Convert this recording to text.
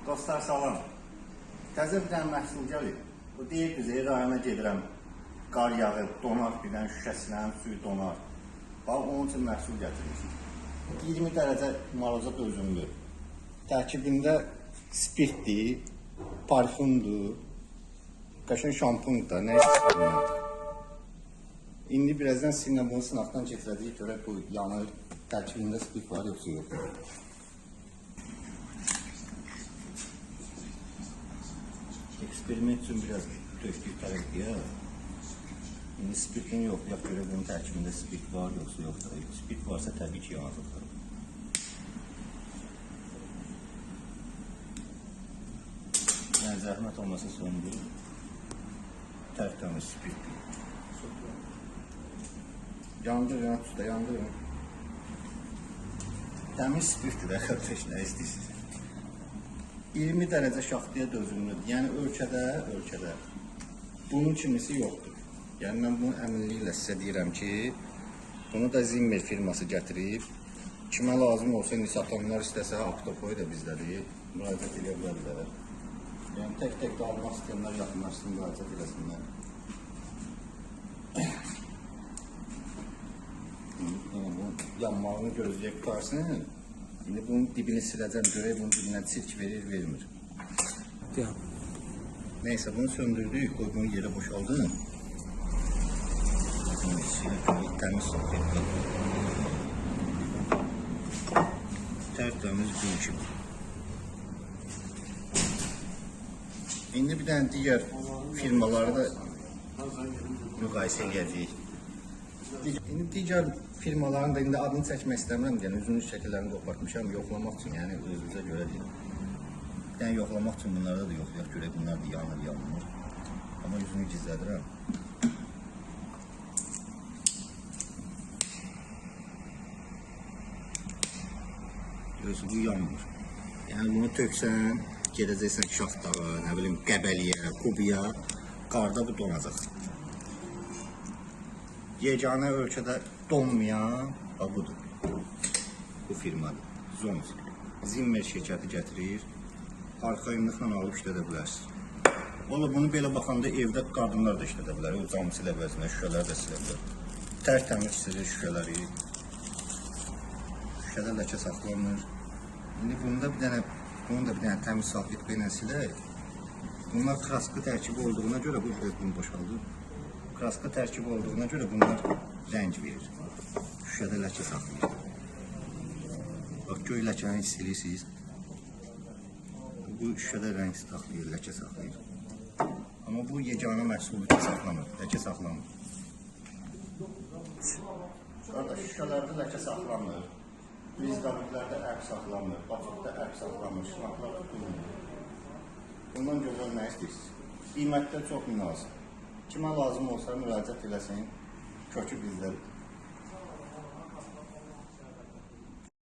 Dostlar salam. Təzə bir dənə məhsul gəlir. Bu deyir bizə rayona gedirəm. Qar yağıb, donar bir dənə şüşəsindən suyu donar. Bax onun üçün məhsul gətirmişik. 20 dərəcə maraza dözümlü. Tərkibində spirtdir, parfumdur, qəşəng şampundur, nə istəyirəm. İndi birazdan sizinlə bunu sınaqdan keçirəcəyik, görək bu yanır, tərkibində spirt var yoxsa yox. Eksperiment üçün biraz tökdük tərəqqiyə. İndi spirtin yox, görə bunun tərkibində spirt var yoxsa yoxdur. Spirt varsa təbii ki yanacaqdır. Yəni zəhmət olmasa söndür. Tərtəmiz spirtdir. Yandırın, usta, yandırın. Təmiz spirtdir, əxərləş, nə istəyirsiniz? 20 dərəcə şaxtaya dözümlüdür. Yəni ölkədə bunun kimisi yoxdur. Yəni mən bunun əminliklə sizə deyirəm ki, bunu da Zimmer firması gətirib. Kimə lazım olsa, indi satanlar istəsə, Aktopoy da bizdədir. Müraciət edə bilərlər. Yəni tək-tək də almaq istəyənlər yaxınlaşsın, müraciət eləsinlər. Yanmağını gözləyək qutarsın. İndi bunun dibini siləcəm, görək bunun dibinə sirk verir, vermir. Neyse bunu söndürdük, koy bunu yere boşaldın. Təmiz sohbetdir. Tərtəmiz gün kimi. İndi bir dənə digər firmaları da müqayisə edəcəyik. İndi digər firmaların da indi adını çəkmək istəmirəm, yəni üzünün şəkillərini qopartmışam, yoxlamaq üçün, yəni özünüzə görə deyil. Yəni yoxlamaq üçün bunlarda da yoxlayaq, görək bunlar da yanır, yanmır. Amma üzünü gizlədirəm. Görürsün, bu yanmır. Yəni bunu töksən, gedəcəksən şaxtağa, nə bilim, qəbəliyə, kubiya, qarda bu donacaq. Yeganə ölkədə donmayan budur. Bu firmadır. Zons. Zimmer şirkəti gətirir. Arxayınlıqla alıb işlədə bilərsiniz. Ola bunu belə baxanda evdə qadınlar da işlədə bilər. O camı silə bilərsiniz, şüşələr də silə bilər. Tərtəmiz silir şüşələri. Şüşədə ləkə saxlanır. İndi bunun da bir dənə təmiz salfetka ilə silək. Bunlar kraska tərkibi olduğuna görə bu bunu boşaldır. Kraska tərkibi olduğuna görə bunlar rəng verir. Şüşədə ləkə saxlayır. Bax, göy ləkəni hiss edirsiniz. Bu şüşədə rəng saxlayır, ləkə saxlayır. Amma bu yeganə məhsuldur ki, saxlamır, ləkə saxlamır. Qardaş, şüşələrdə ləkə saxlamır. Blizqabiklərdə ərq saxlamır, batıqda ərq saxlamır, şınaqlar tutulmur. Bundan gözəl nə istəyirsiniz? Qiymətdə çox münasib. Kimə lazım olsa müraciət eləsin, kökü bizdədir.